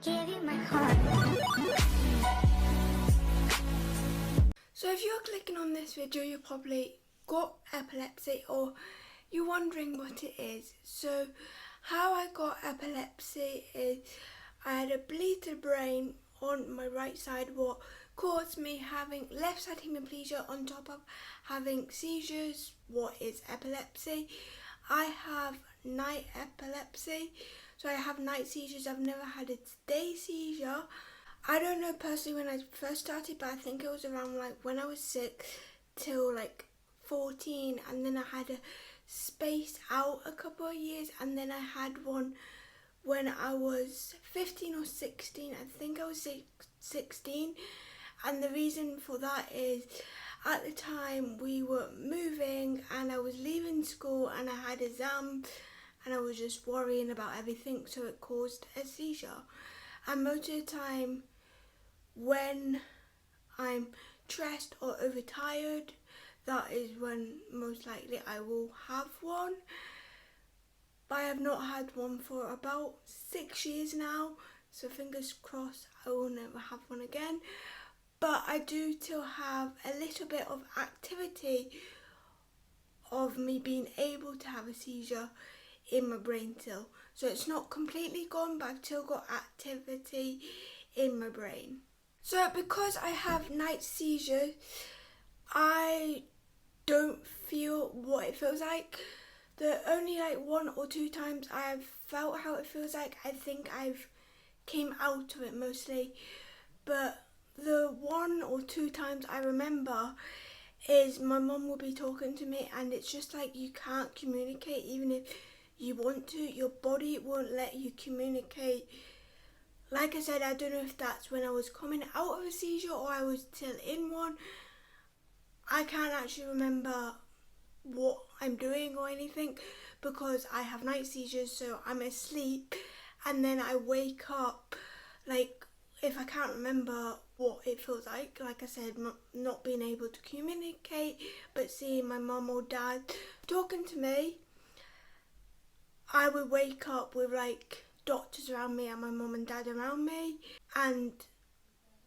give you my heart. So if you're clicking on this video, you probably got epilepsy or you're wondering what it is. So how I got epilepsy is I had a bleed to the brain on my right side, what caused me having left side hemiplegia on top of having seizures, what is epilepsy. I have night epilepsy, so I have night seizures. I've never had a day seizure. I don't know personally when I first started, but I think it was around like when I was 6 till like 14, and then I had a space out a couple of years, and then I had one when I was 15 or 16. I think I was 16, and the reason for that is at the time we were moving and I was leaving school and I had exams and I was just worrying about everything, so it caused a seizure. And most of the time when I'm stressed or overtired, that is when most likely I will have one. But I have not had one for about 6 years now, so fingers crossed I will never have one again. But I do still have a little bit of activity of me being able to have a seizure in my brain still. So it's not completely gone, but I've still got activity in my brain. So because I have night seizures, I don't feel what it feels like. The only like 1 or 2 times I've felt how it feels like, I think I've came out of it mostly. But the 1 or 2 times I remember is my mum will be talking to me and it's just like you can't communicate even if you want to. Your body won't let you communicate. Like I said, I don't know if that's when I was coming out of a seizure or I was still in one. I can't actually remember what I'm doing or anything because I have night seizures, so I'm asleep and then I wake up like if I can't remember what it feels like I said, not being able to communicate, but seeing my mum or dad talking to me, I would wake up with like doctors around me and my mum and dad around me, and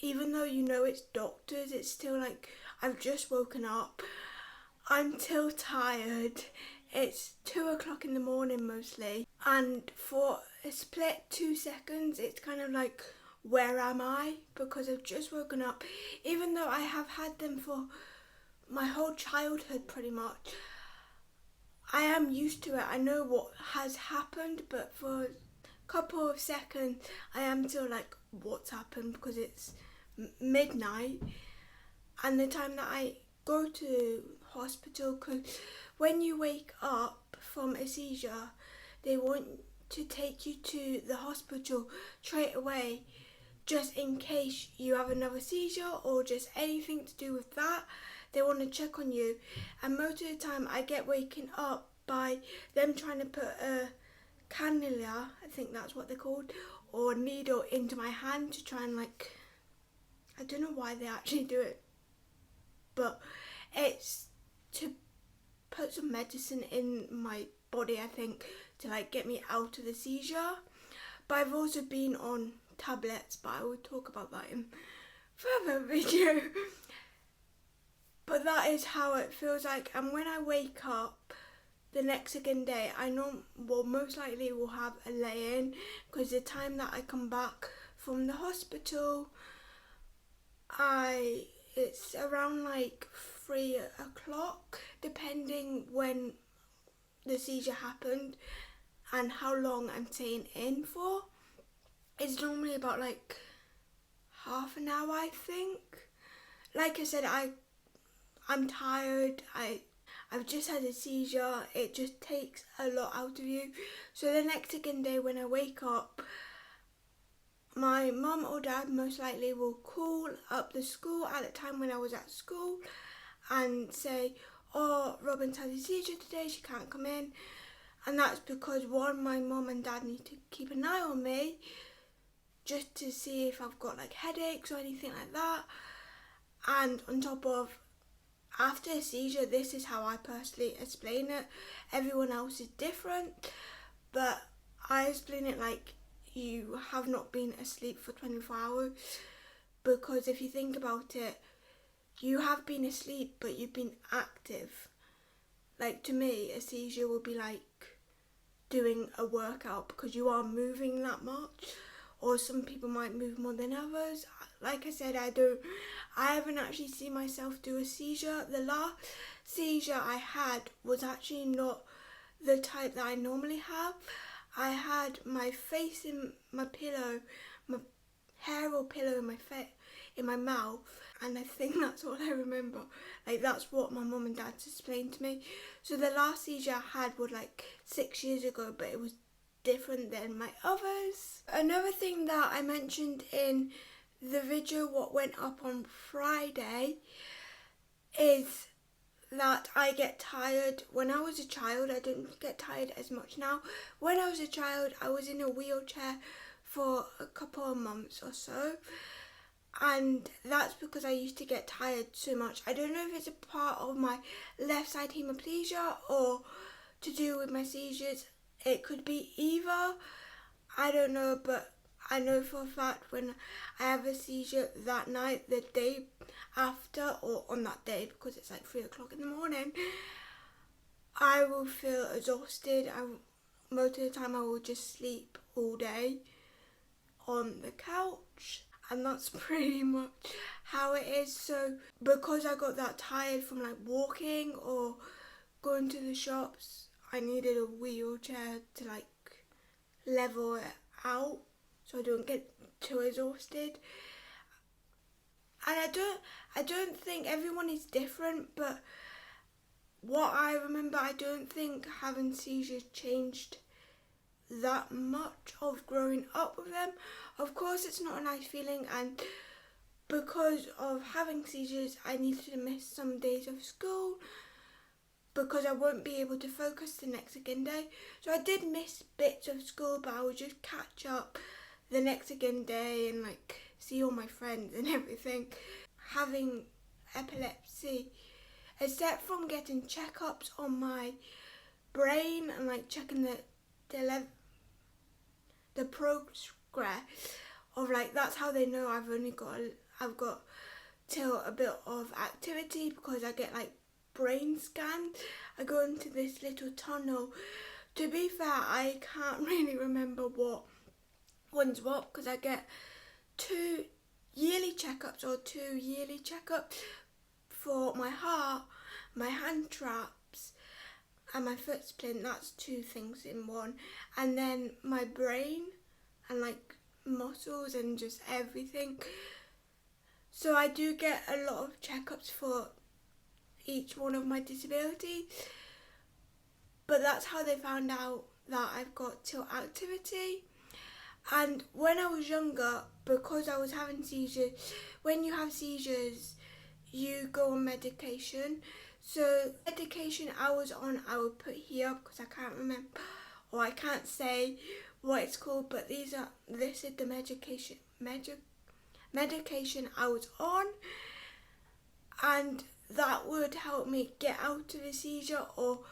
even though you know it's doctors, it's still like I've just woken up, I'm still tired, it's 2 o'clock in the morning mostly, and for a split 2 seconds it's kind of like, where am I? Because I've just woken up, even though I have had them for my whole childhood pretty much. I am used to it, I know what has happened, but for a couple of seconds I am still like, what's happened? Because it's midnight and the time that I go to hospital, because when you wake up from a seizure they want to take you to the hospital straight away just in case you have another seizure or just anything to do with that. They want to check on you, and most of the time I get waken up by them trying to put a cannula, I think that's what they're called, or a needle into my hand to try and like, I don't know why they actually do it, but it's to put some medicine in my body, I think, to like get me out of the seizure. But I've also been on tablets, but I will talk about that in further video. But that is how it feels like, and when I wake up the next second day, I know, well, most likely will have a lay-in, because the time that I come back from the hospital, it's around like 3 o'clock, depending when the seizure happened and how long I'm staying in for. It's normally about like half an hour, I think. Like I said, I'm tired, I've just had a seizure, it just takes a lot out of you. So the next second day when I wake up, my mum or dad most likely will call up the school at the time when I was at school and say, oh, Robyn's had a seizure today, she can't come in. And that's because, one, my mum and dad need to keep an eye on me just to see if I've got like headaches or anything like that. And on top of, after a seizure, this is how I personally explain it. Everyone else is different, but I explain it like you have not been asleep for 24 hours, because if you think about it, you have been asleep but you've been active. Like, to me, a seizure would be like doing a workout because you are moving that much, or some people might move more than others. Like I said, I haven't actually seen myself do a seizure. The last seizure I had was actually not the type that I normally have. I had my face in my pillow, my hair or pillow in my face, in my mouth, and I think that's all I remember. Like, that's what my mum and dad explained to me. So the last seizure I had was like 6 years ago, but it was different than my others. Another thing that I mentioned in the video what went up on Friday is that I get tired. When I was a child, I didn't get tired as much now. When I was a child, I was in a wheelchair for a couple of months or so, and that's because I used to get tired so much. I don't know if it's a part of my left side hemiplegia or to do with my seizures. It could be either, I don't know, but I know for a fact when I have a seizure that night, the day after, or on that day, because it's like 3 o'clock in the morning, I will feel exhausted. Most of the time I will just sleep all day on the couch, and that's pretty much how it is. So because I got that tired from like walking or going to the shops, I needed a wheelchair to like level it out so I don't get too exhausted. And I don't think everyone is different, but what I remember, I don't think having seizures changed that much of growing up with them. Of course, it's not a nice feeling, and because of having seizures, I needed to miss some days of school because I won't be able to focus the next again day. So I did miss bits of school, but I would just catch up the next again day and like see all my friends and everything. Having epilepsy, except from getting checkups on my brain and like checking the progress of like, that's how they know I've got till a bit of activity, because I get like brain scans. I go into this little tunnel. To be fair, I can't really remember what one's what, because I get 2 yearly checkups for my heart, my hand traps and my foot splint. That's 2 things in one, and then my brain and like muscles and just everything. So I do get a lot of checkups for each one of my disabilities, but that's how they found out that I've got till activity. And when I was younger, because I was having seizures, when you have seizures, you go on medication. So medication I was on, I will put here because I can't remember, or I can't say what it's called, but this is the medication I was on, and that would help me get out of a seizure, or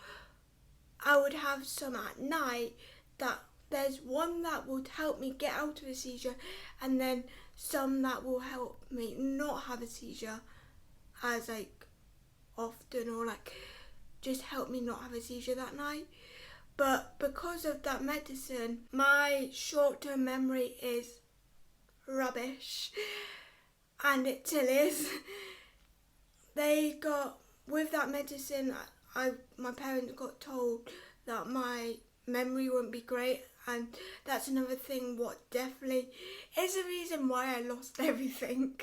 I would have some at night. That there's one that would help me get out of a seizure, and then some that will help me not have a seizure as like often, or like just help me not have a seizure that night. But because of that medicine, my short-term memory is rubbish, and it still is. With that medicine, my parents got told that my memory won't be great, and that's another thing what definitely is the reason why I lost everything.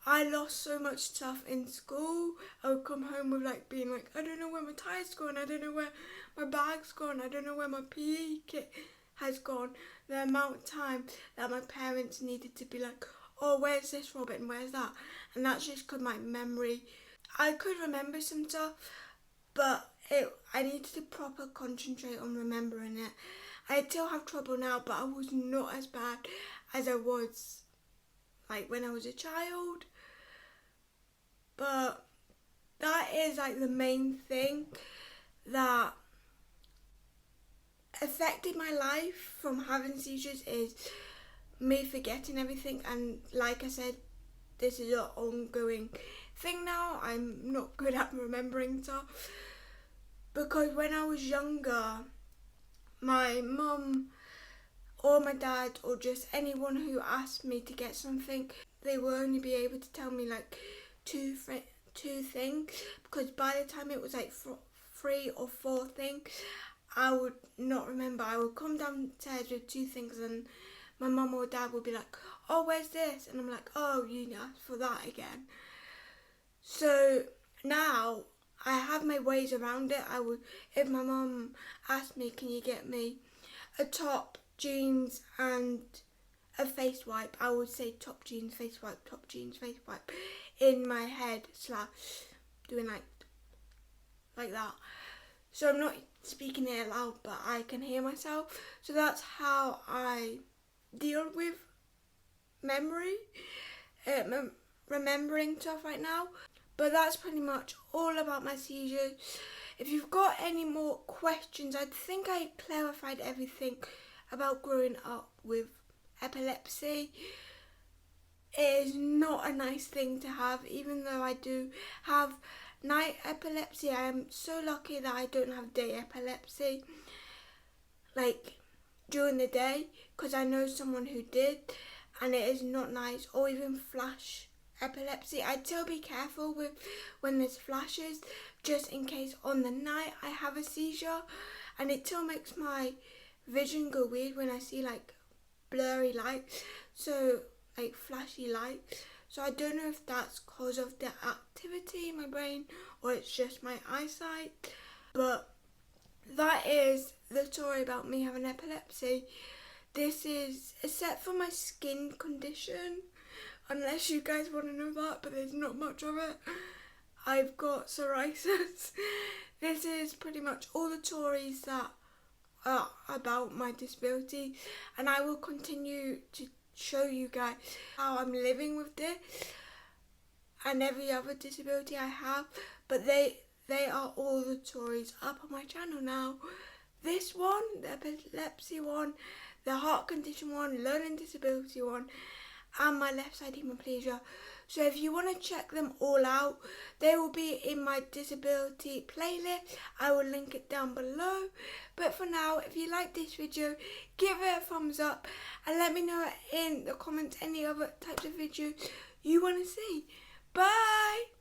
I lost so much stuff in school. I would come home with like being like, I don't know where my tie's gone, I don't know where my bag's gone, I don't know where my PE kit has gone. The amount of time that my parents needed to be like, oh, where's this, Robyn, where's that? And that's just because my memory, I could remember some stuff, but I needed to proper concentrate on remembering it. I still have trouble now, but I was not as bad as I was like when I was a child. But that is like the main thing that affected my life from having seizures is me forgetting everything, and like I said, this is an ongoing thing now. I'm not good at remembering stuff, because when I was younger, my mum or my dad or just anyone who asked me to get something, they will only be able to tell me like two things, because by the time it was like 3 or 4 things, I would not remember. I would come downstairs with 2 things and my mum or dad would be like, oh, where's this? And I'm like, oh, you asked for that again. So now I have my ways around it. I would, if my mum asked me, can you get me a top, jeans and a face wipe, I would say top jeans, face wipe, top jeans, face wipe in my head / doing like that. So I'm not speaking it loud, but I can hear myself. So that's how I deal with memory, remembering stuff right now. But that's pretty much all about my seizures. If you've got any more questions, I think I clarified everything about growing up with epilepsy. It is not a nice thing to have, even though I do have night epilepsy. I am so lucky that I don't have day epilepsy, like during the day, because I know someone who did, and it is not nice. Or even flash epilepsy. I'd still be careful with when there's flashes, just in case on the night I have a seizure, and it still makes my vision go weird when I see like blurry light, so like flashy light. So I don't know if that's because of the activity in my brain or it's just my eyesight. But that is the story about me having epilepsy. This is, except for my skin condition, unless you guys want to know that, but there's not much of it. I've got psoriasis. This is pretty much all the stories that are about my disability, and I will continue to show you guys how I'm living with this and every other disability I have, but they are all the stories up on my channel now. This one, the epilepsy one, the heart condition one, learning disability one, and my left side hemiplegia. So if you want to check them all out, they will be in my disability playlist. I will link it down below. But for now, if you like this video, give it a thumbs up and let me know in the comments any other types of videos you want to see. Bye!